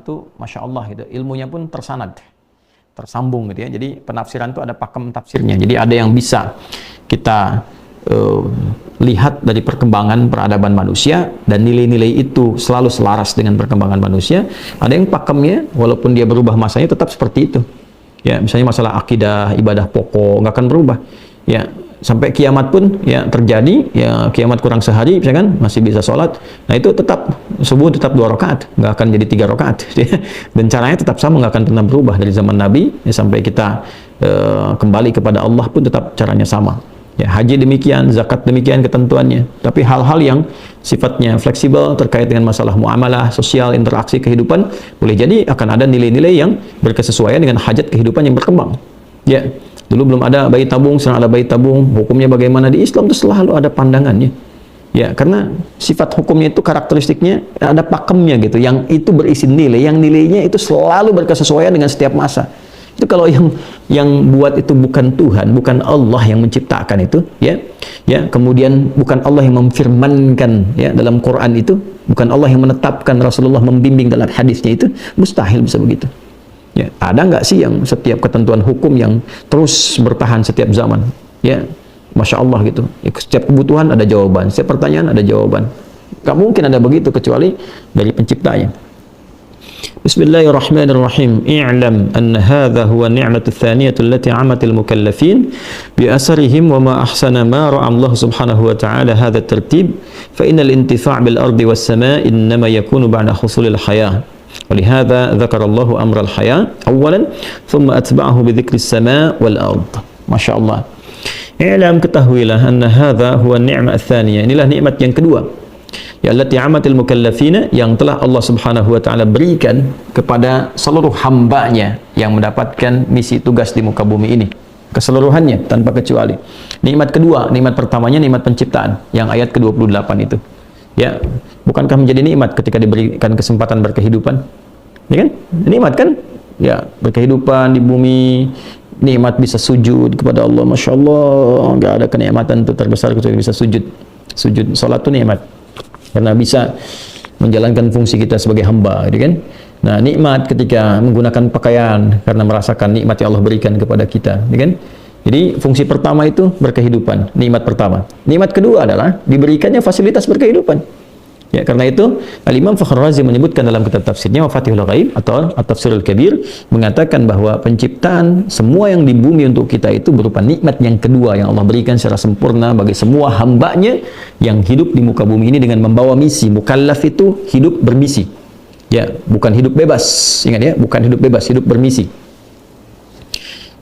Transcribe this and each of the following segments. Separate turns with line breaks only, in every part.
itu Masya Allah gitu, ilmunya pun tersanad, tersambung gitu ya. Jadi penafsiran itu ada pakem tafsirnya. Jadi ada yang bisa kita lihat dari perkembangan peradaban manusia dan nilai-nilai itu selalu selaras dengan perkembangan manusia. Ada yang pakemnya walaupun dia berubah masanya tetap seperti itu. Ya, misalnya masalah akidah, ibadah pokok nggak akan berubah. Ya, sampai kiamat pun ya terjadi, ya kiamat kurang sehari misalkan masih bisa sholat. Nah, itu tetap subuh tetap 2 rakaat, nggak akan jadi 3 rakaat. Dan caranya tetap sama, nggak akan pernah berubah dari zaman Nabi ya, sampai kita kembali kepada Allah pun tetap caranya sama. Ya, haji demikian, zakat demikian ketentuannya. Tapi hal-hal yang sifatnya fleksibel terkait dengan masalah muamalah, sosial, interaksi kehidupan, boleh jadi akan ada nilai-nilai yang berkesesuaian dengan hajat kehidupan yang berkembang. Ya, dulu belum ada bayi tabung, sekarang ada bayi tabung. Hukumnya bagaimana di Islam itu selalu ada pandangannya. Ya, karena sifat hukumnya itu karakteristiknya ada pakemnya gitu, yang itu berisi nilai, yang nilainya itu selalu berkesesuaian dengan setiap masa. Itu kalau yang buat itu bukan Tuhan, bukan Allah yang menciptakan itu, ya, kemudian bukan Allah yang memfirmankan ya dalam Quran itu, bukan Allah yang menetapkan, Rasulullah membimbing dalam hadisnya itu, mustahil bisa begitu. Ya, ada nggak sih yang setiap ketentuan hukum yang terus bertahan setiap zaman? Ya, Masya Allah gitu. Ya, setiap kebutuhan ada jawaban, setiap pertanyaan ada jawaban. Gak mungkin ada begitu kecuali dari penciptanya. Bismillahirrahmanirrahim. I'lam anna hadha huwa ni'matu thaniyatu allati 'amat al-mukallafin bi asarihim wa ma ahsana ma ra'a Allah subhanahu wa ta'ala hadha at-tartib fa innal intifa' bil ardi was sama' innama yakunu ba'da husulil hayah. ولهذا ذكر الله أمر الحياة أولا ثم أتبعه بذكر السماء والأرض. Masya Allah. I'lam, ketahuilah, anna hadha huwa ni'mah ats-tsaniyah. Inilah nikmat yang kedua. Ya allati 'amatil mukallafina, yang telah Allah Subhanahu wa taala berikan kepada seluruh hambanya yang mendapatkan misi tugas di muka bumi ini. Keseluruhannya tanpa kecuali. Nikmat kedua, nikmat pertamanya nikmat penciptaan yang ayat ke-28 itu. Ya, bukankah menjadi nikmat ketika diberikan kesempatan berkehidupan? Ya kan? Nikmat kan? Ya, berkehidupan di bumi, nikmat bisa sujud kepada Allah. Masya Allah, nggak ada kenikmatan itu terbesar kecuali bisa sujud. Sujud, salat itu nikmat. Karena bisa menjalankan fungsi kita sebagai hamba, gitu kan? Nah, nikmat ketika menggunakan pakaian karena merasakan nikmat yang Allah berikan kepada kita, gitu kan? Jadi fungsi pertama itu berkehidupan, nikmat pertama. Nikmat kedua adalah diberikannya fasilitas berkehidupan. Ya, karena itu Al-Imam Fakhr Razi menyebutkan dalam kitab tafsirnya Mafatihul Ghaib atau At-Tafsirul Kabir, mengatakan bahwa penciptaan semua yang di bumi untuk kita itu berupa nikmat yang kedua yang Allah berikan secara sempurna bagi semua hambanya yang hidup di muka bumi ini dengan membawa misi. Mukallaf itu hidup bermisi. Ya, bukan hidup bebas. Ingat ya, bukan hidup bebas, hidup bermisi.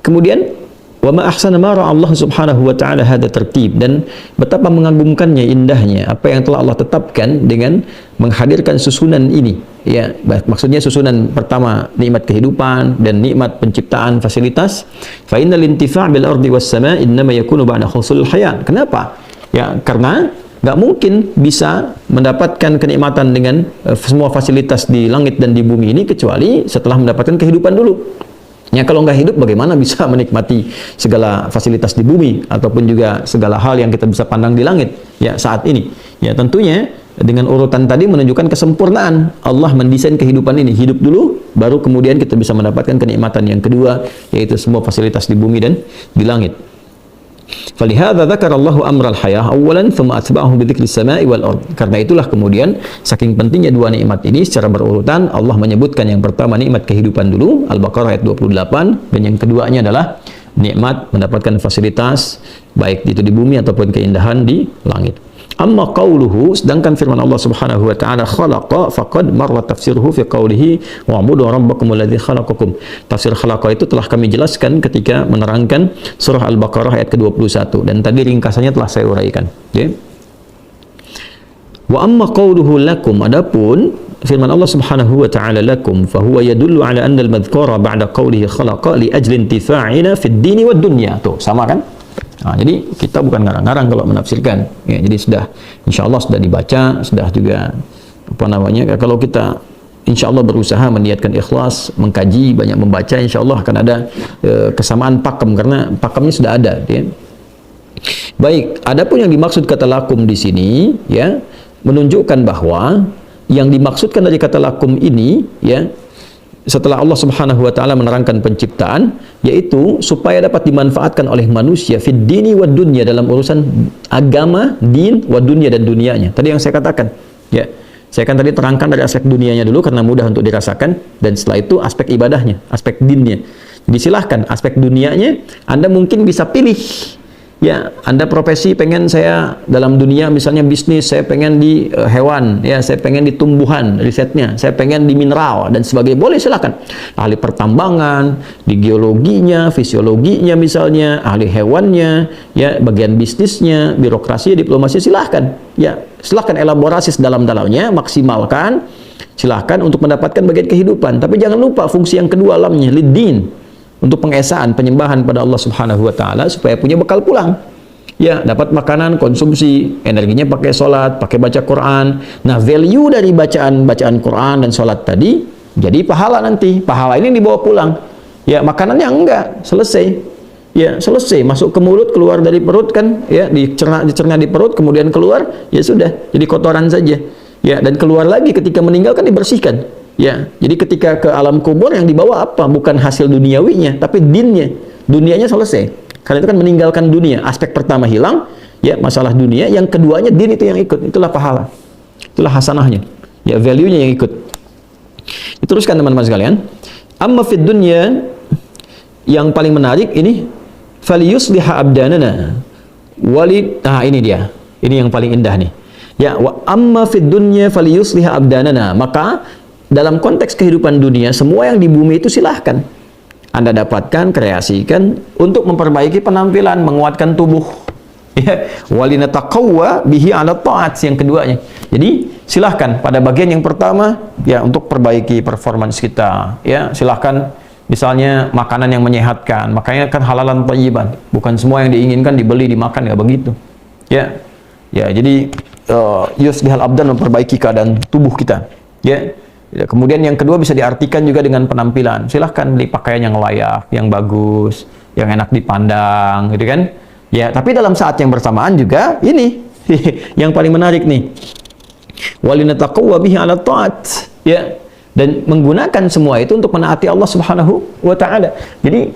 Kemudian wa ma ahsana ma ra'a Allah subhanahu wa ta'ala hadha tertib, dan betapa mengagumkannya, indahnya apa yang telah Allah tetapkan dengan menghadirkan susunan ini. Ya, maksudnya susunan pertama nikmat kehidupan dan nikmat penciptaan fasilitas. Fa innal intifa' bil ardi was sama' innama yakunu ba'da husulil hayat. Kenapa? Ya, karena nggak mungkin bisa mendapatkan kenikmatan dengan semua fasilitas di langit dan di bumi ini kecuali setelah mendapatkan kehidupan dulu. Ya, kalau nggak hidup bagaimana bisa menikmati segala fasilitas di bumi ataupun juga segala hal yang kita bisa pandang di langit ya saat ini. Ya, tentunya dengan urutan tadi menunjukkan kesempurnaan Allah mendesain kehidupan ini. Hidup dulu baru kemudian kita bisa mendapatkan kenikmatan yang kedua, yaitu semua fasilitas di bumi dan di langit. Falihadza dzakarallahu amral hayah awwalan thumma atba'ahu bi dzikris sama'i wal ard. Karena itulah kemudian saking pentingnya dua nikmat ini secara berurutan Allah menyebutkan yang pertama nikmat kehidupan dulu, Al-Baqarah ayat 28, dan yang keduanya adalah nikmat mendapatkan fasilitas baik itu di bumi ataupun keindahan di langit. Amma qauluhu, sedangkan firman Allah Subhanahu wa taala khalaqa, faqad marra tafsiruhu fi qaulihi wa'budu rabbakum alladzi khalaqakum. Tafsir khalaqa itu telah kami jelaskan ketika menerangkan surah Al-Baqarah ayat ke-21, dan tadi ringkasannya telah saya uraikan. Okay? Wa amma qauluhu lakum, adapun firman Allah Subhanahu wa taala lakum, fa huwa yadullu ala anna al-madhkura ba'da qaulihi khalaqa li ajli intifa'ina fid dini wad dunya. Tuh, sama kan? Nah, jadi kita bukan ngarang-ngarang kalau menafsirkan. Ya, jadi sudah, insya Allah sudah dibaca, sudah juga apa namanya. Kalau kita insya Allah berusaha meniatkan ikhlas, mengkaji, banyak membaca, insya Allah akan ada kesamaan pakem karena pakemnya sudah ada. Ya. Baik, adapun yang dimaksud kata lakum di sini, ya, menunjukkan bahwa yang dimaksudkan dari kata lakum ini, ya, setelah Allah Subhanahu wa taala menerangkan penciptaan, yaitu supaya dapat dimanfaatkan oleh manusia fid dini wad dunya, dalam urusan agama, din, wad dunya, dan dunianya. Tadi yang saya katakan, ya. Saya kan tadi terangkan dari aspek dunianya dulu karena mudah untuk dirasakan, dan setelah itu aspek ibadahnya, aspek dinnya. Jadi silahkan aspek dunianya Anda mungkin bisa pilih. Ya, Anda profesi pengen saya dalam dunia misalnya bisnis, saya pengen di hewan, ya, saya pengen di tumbuhan risetnya, saya pengen di mineral dan sebagainya. Boleh, silakan. Ahli pertambangan, di geologinya, fisiologinya misalnya, ahli hewannya, ya, bagian bisnisnya, birokrasi, diplomasi, silahkan. Ya, silahkan elaborasi sedalam-dalamnya, maksimalkan. Silahkan untuk mendapatkan bagian kehidupan. Tapi jangan lupa fungsi yang kedua alamnya, lidin. Untuk pengesaan, penyembahan pada Allah Subhanahu wa taala supaya punya bekal pulang. Ya, dapat makanan, konsumsi, energinya pakai sholat, pakai baca Quran. Nah, value dari bacaan Quran dan sholat tadi jadi pahala nanti. Pahala ini dibawa pulang. Ya, makanannya enggak, selesai. Ya, selesai, masuk ke mulut, keluar dari perut kan, ya, dicerna di perut, kemudian keluar, ya sudah, jadi kotoran saja. Ya, dan keluar lagi ketika meninggal kan dibersihkan. Ya, jadi ketika ke alam kubur yang dibawa apa? Bukan hasil duniawinya, tapi dinnya. Dunianya selesai. Karena itu kan meninggalkan dunia. Aspek pertama hilang, ya, masalah dunia. Yang keduanya din itu yang ikut. Itulah pahala. Itulah hasanahnya. Ya, value-nya yang ikut. Diteruskan teman-teman sekalian. Amma fid dunya, yang paling menarik ini, faliyusliha abdanana. Nah, ini dia. Ini yang paling indah nih. Ya, wa amma fid dunya faliyusliha abdanana. Maka dalam konteks kehidupan dunia, semua yang di bumi itu silahkan Anda dapatkan, kreasikan untuk memperbaiki penampilan, menguatkan tubuh. Ya, walinataqawwa bihi 'ala ta'at, yang keduanya. Jadi, silahkan pada bagian yang pertama, ya, untuk perbaiki performance kita. Ya, silahkan misalnya makanan yang menyehatkan, makanya kan halalan thayyiban. Bukan semua yang diinginkan dibeli, dimakan, ya begitu. Ya. Ya, jadi yuslihal abdan, memperbaiki keadaan tubuh kita. Ya. Ya, kemudian yang kedua bisa diartikan juga dengan penampilan. Silahkan beli pakaian yang layak, yang bagus, yang enak dipandang, gitu kan? Ya, tapi dalam saat yang bersamaan juga ini yang paling menarik nih. Walinataqawwa bihi 'ala ta'at. Ya, dan menggunakan semua itu untuk menaati Allah Subhanahu wa taala. Jadi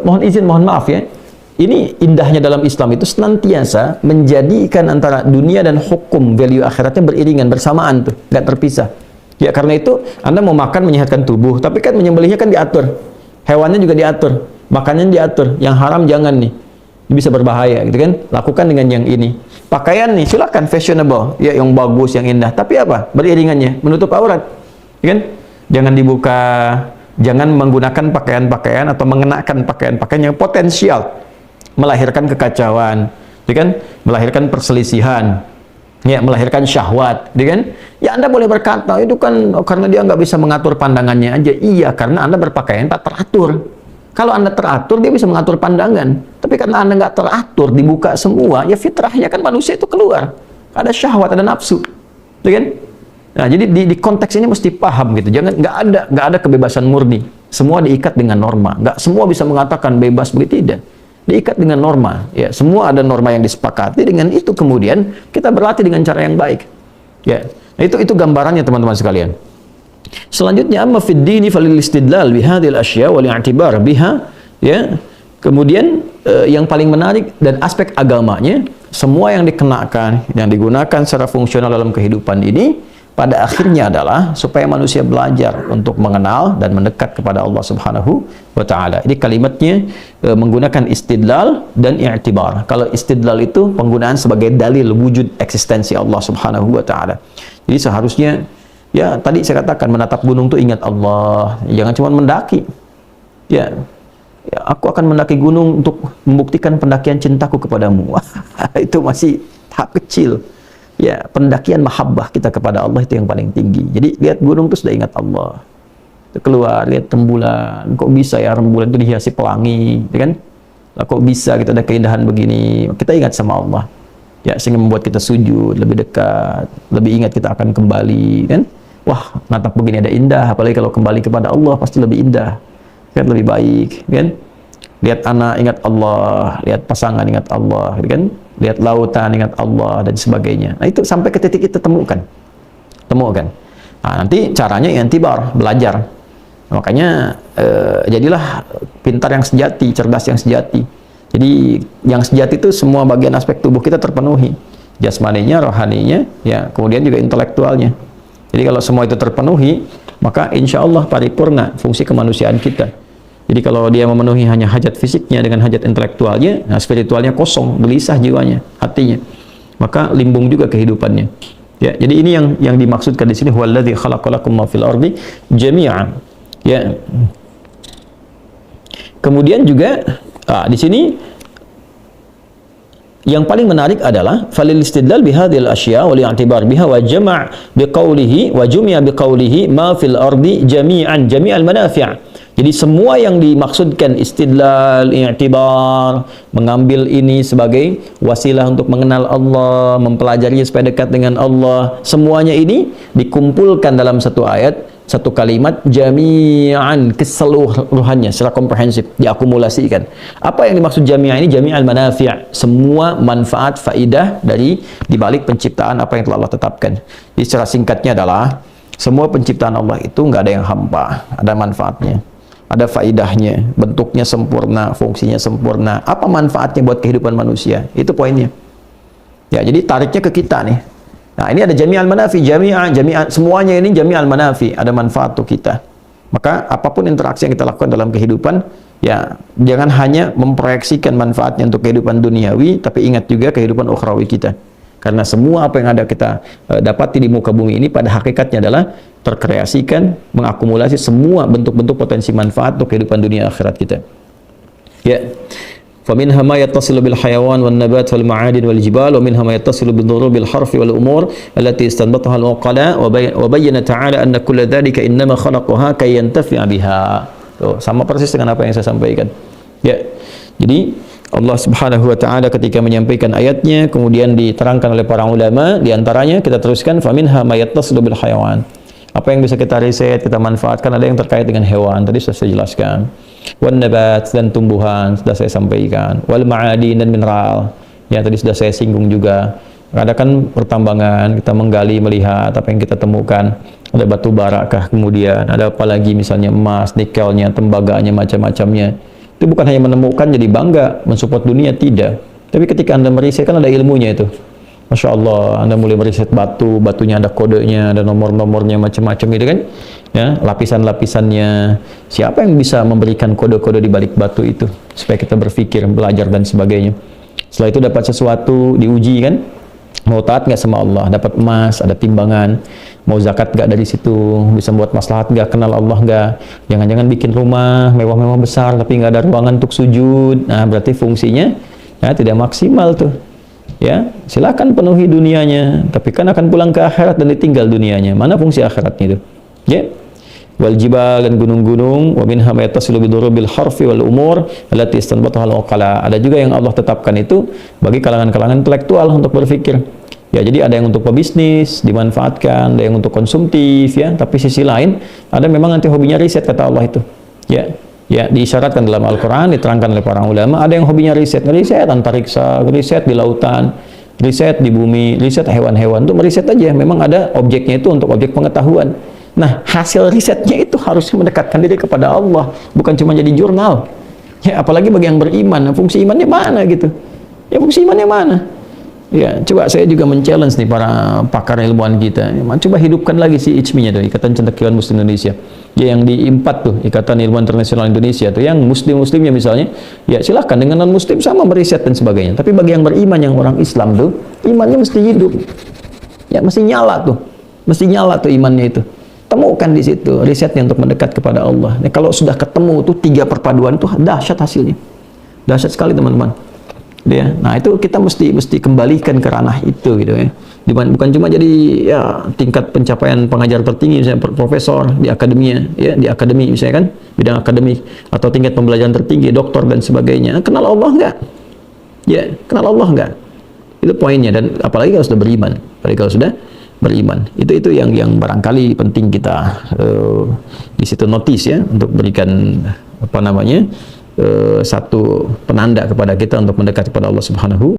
mohon maaf ya. Ini indahnya dalam Islam itu senantiasa menjadikan antara dunia dan hukum value akhiratnya beriringan, bersamaan tuh, nggak terpisah. Ya, karena itu Anda mau makan menyehatkan tubuh, tapi kan menyembelihnya kan diatur. Hewannya juga diatur, makannya diatur. Yang haram jangan nih. Ini bisa berbahaya gitu kan. Lakukan dengan yang ini. Pakaian nih silakan fashionable, ya, yang bagus, yang indah. Tapi apa? Beriringannya, menutup aurat. Ya kan? Jangan dibuka, jangan menggunakan pakaian-pakaian atau mengenakan pakaian-pakaian yang potensial melahirkan kekacauan, ya kan? Melahirkan perselisihan. Ya, melahirkan syahwat, gitu kan? Ya, Anda boleh berkata, itu kan karena dia nggak bisa mengatur pandangannya aja. Iya, karena Anda berpakaian tak teratur. Kalau Anda teratur, dia bisa mengatur pandangan. Tapi karena Anda nggak teratur, dibuka semua, ya fitrahnya kan manusia itu keluar. Ada syahwat, ada nafsu, gitu kan? Nah, jadi di konteks ini mesti paham gitu. Jangan nggak ada kebebasan murni. Semua diikat dengan norma. Nggak semua bisa mengatakan bebas, begitu tidak. Diikat dengan norma, ya, semua ada norma yang disepakati. Dengan itu kemudian kita berlatih dengan cara yang baik, ya. Nah, itu gambarannya teman-teman sekalian. Selanjutnya, amma fid dini falil istidlal bihadhil asya wal i'tibar biha, ya. Kemudian yang paling menarik dan aspek agamanya, semua yang dikenakan, yang digunakan secara fungsional dalam kehidupan ini pada akhirnya adalah supaya manusia belajar untuk mengenal dan mendekat kepada Allah Subhanahu wa taala. Ini kalimatnya menggunakan istidlal dan i'tibar. Kalau istidlal itu penggunaan sebagai dalil wujud eksistensi Allah Subhanahu wa taala. Jadi seharusnya, ya, tadi saya katakan menatap gunung itu ingat Allah, jangan cuma mendaki. Ya, aku akan mendaki gunung untuk membuktikan pendakian cintaku kepadamu. Itu masih tahap kecil. Ya, pendakian mahabbah kita kepada Allah itu yang paling tinggi. Jadi lihat gunung itu sudah ingat Allah. Itu keluar, lihat rembulan. Kok bisa ya rembulan itu dihiasi pelangi, ya kan? Lah, kok bisa kita ada keindahan begini? Kita ingat sama Allah. Ya, sehingga membuat kita sujud, lebih dekat, lebih ingat kita akan kembali, kan? Wah, natap begini ada indah, apalagi kalau kembali kepada Allah pasti lebih indah. Kan lebih baik, kan? Lihat anak ingat Allah, lihat pasangan ingat Allah, kan? Lihat lautan ingat Allah dan sebagainya. Nah, itu sampai ke titik itu temukan. Nah, nanti caranya i'tibar, belajar. Makanya jadilah pintar yang sejati, cerdas yang sejati. Jadi yang sejati itu semua bagian aspek tubuh kita terpenuhi, jasmaninya, rohaninya, ya, kemudian juga intelektualnya. Jadi kalau semua itu terpenuhi, maka insya Allah paripurna fungsi kemanusiaan kita. Jadi kalau dia memenuhi hanya hajat fisiknya dengan hajat intelektualnya, nah spiritualnya kosong, gelisah jiwanya, hatinya, maka limbung juga kehidupannya. Ya, jadi ini yang dimaksudkan di sini, huwallazi khalaqalakum ma fil ardi jami'an. Ya. Kemudian juga di sini yang paling menarik adalah falil istidlal bihadhil asya wal i'tibar biha wa jama' biqaulihi wa jumi'a biqaulihi ma fil ardi jami'an jami'al manafi'. Jadi semua yang dimaksudkan istidlal, i'tibar, mengambil ini sebagai wasilah untuk mengenal Allah, mempelajari supaya dekat dengan Allah, semuanya ini dikumpulkan dalam satu ayat, satu kalimat, jami'an, keseluruhannya secara komprehensif, diakumulasikan. Apa yang dimaksud jami'an ini? Jami'al manafi', semua manfaat, faidah dari dibalik penciptaan apa yang telah Allah tetapkan. Jadi secara singkatnya adalah semua penciptaan Allah itu nggak ada yang hampa, ada manfaatnya, ada faidahnya, bentuknya sempurna, fungsinya sempurna. Apa manfaatnya buat kehidupan manusia? Itu poinnya. Ya, jadi tariknya ke kita nih. Nah, ini ada jami'al manafi, jami'an, semuanya ini jami'al manafi, ada manfaat untuk kita. Maka apapun interaksi yang kita lakukan dalam kehidupan, ya jangan hanya memproyeksikan manfaatnya untuk kehidupan duniawi, tapi ingat juga kehidupan ukhrawi kita. Karena semua apa yang ada kita dapati di muka bumi ini pada hakikatnya adalah terkreasikan, mengakumulasi semua bentuk-bentuk potensi manfaat untuk kehidupan dunia akhirat kita. Ya. فَمِنْهَا مَا يَتَّصِلُ بِالْحَيَوَانِ وَالنَّبَاتِ وَالْمَعَادِنِ وَالْجِبَالِ وَمِنْهَا مَا يَتَّصِلُ بِالضُّرُوبِ الْحَرْفِ وَالْأُمُورِ الَّتِي اسْتَنبَطَهَا الْعُقَلَاءُ وَبَيَّنَ تَعَالَى أَنَّ كُلَّ ذَلِكَ إِنَّمَا خَلَقَهَا كَيْ يَنْتَفِعَ بِهَا. Sama persis dengan apa yang saya sampaikan. Ya. Jadi Allah Subhanahu wa taala ketika menyampaikan ayatnya kemudian diterangkan oleh para ulama, di antaranya kita teruskan faminha ma yattasilu bil hayawan. Apa yang bisa kita riset, kita manfaatkan, ada yang terkait dengan hewan, tadi sudah saya jelaskan. Wan nabat, dan tumbuhan sudah saya sampaikan. Wal ma'adin, dan mineral, ya tadi sudah saya singgung juga. Ada kan pertambangan, kita menggali, melihat apa yang kita temukan. Ada batu bara kah, kemudian ada apa lagi, misalnya emas, nikelnya, tembaganya, macam-macamnya. Itu bukan hanya menemukan jadi bangga, mensupport dunia, tidak. Tapi ketika Anda meriset, kan ada ilmunya itu. Masya Allah, Anda mulai meriset batu, batunya ada kodenya, ada nomor-nomornya, macam-macam gitu kan. Ya, lapisan-lapisannya. Siapa yang bisa memberikan kode-kode di balik batu itu supaya kita berpikir, belajar dan sebagainya. Setelah itu dapat sesuatu, diuji kan. Mau taat nggak sama Allah, dapat emas, ada timbangan. Mau zakat nggak dari situ, bisa buat maslahat nggak, kenal Allah nggak. Jangan-jangan bikin rumah mewah-mewah besar tapi nggak ada ruangan untuk sujud. Nah, berarti fungsinya ya tidak maksimal tuh. Ya, silakan penuhi dunianya, tapi kan akan pulang ke akhirat dan ditinggal dunianya. Mana fungsi akhiratnya itu? Ya. Wal jibal, dan gunung-gunung, wa minha ma yattasilu bidurubil harfi wal umur allati istanbataha al uqala. Ada juga yang Allah tetapkan itu bagi kalangan-kalangan intelektual untuk berpikir. Ya, jadi ada yang untuk pebisnis dimanfaatkan, ada yang untuk konsumtif ya, tapi sisi lain ada memang nanti hobinya riset kata Allah itu. Ya. Ya, diisyaratkan dalam Al-Quran, diterangkan oleh para ulama, ada yang hobinya riset antariksa, riset di lautan, riset di bumi, riset hewan-hewan, itu meriset aja, memang ada objeknya itu untuk objek pengetahuan. Nah, hasil risetnya itu harusnya mendekatkan diri kepada Allah, bukan cuma jadi jurnal. Ya, apalagi bagi yang beriman, fungsi imannya mana gitu? Ya, fungsi imannya mana? Ya, coba saya juga men-challenge nih para pakar ilmuwan kita. Coba hidupkan lagi si ICMI-nya tuh, Ikatan Cendekiawan Muslim Indonesia. Ya, yang di IMPAT tuh, Ikatan Ilmuwan Internasional Indonesia tuh, yang muslim-muslimnya misalnya, ya silahkan dengan non-muslim sama meriset dan sebagainya. Tapi bagi yang beriman, yang orang Islam tuh, imannya mesti hidup. Ya, mesti nyala tuh. Mesti nyala tuh imannya itu. Temukan di situ risetnya untuk mendekat kepada Allah. Nah, kalau sudah ketemu tuh 3 perpaduan tuh dahsyat hasilnya. Dahsyat sekali teman-teman. Ya, nah itu kita mesti kembalikan ke ranah itu gitu ya. Bukan cuma jadi ya tingkat pencapaian pengajar tertinggi misalnya profesor di akademia ya, di akademi misalnya kan bidang akademik, atau tingkat pembelajaran tertinggi doktor dan sebagainya. Kenal Allah enggak? Ya, kenal Allah enggak? Itu poinnya. Dan apalagi kalau sudah beriman. Apalagi kalau sudah beriman. Itu yang barangkali penting kita di situ notice ya, untuk berikan apa namanya satu penanda kepada kita untuk mendekat kepada Allah Subhanahu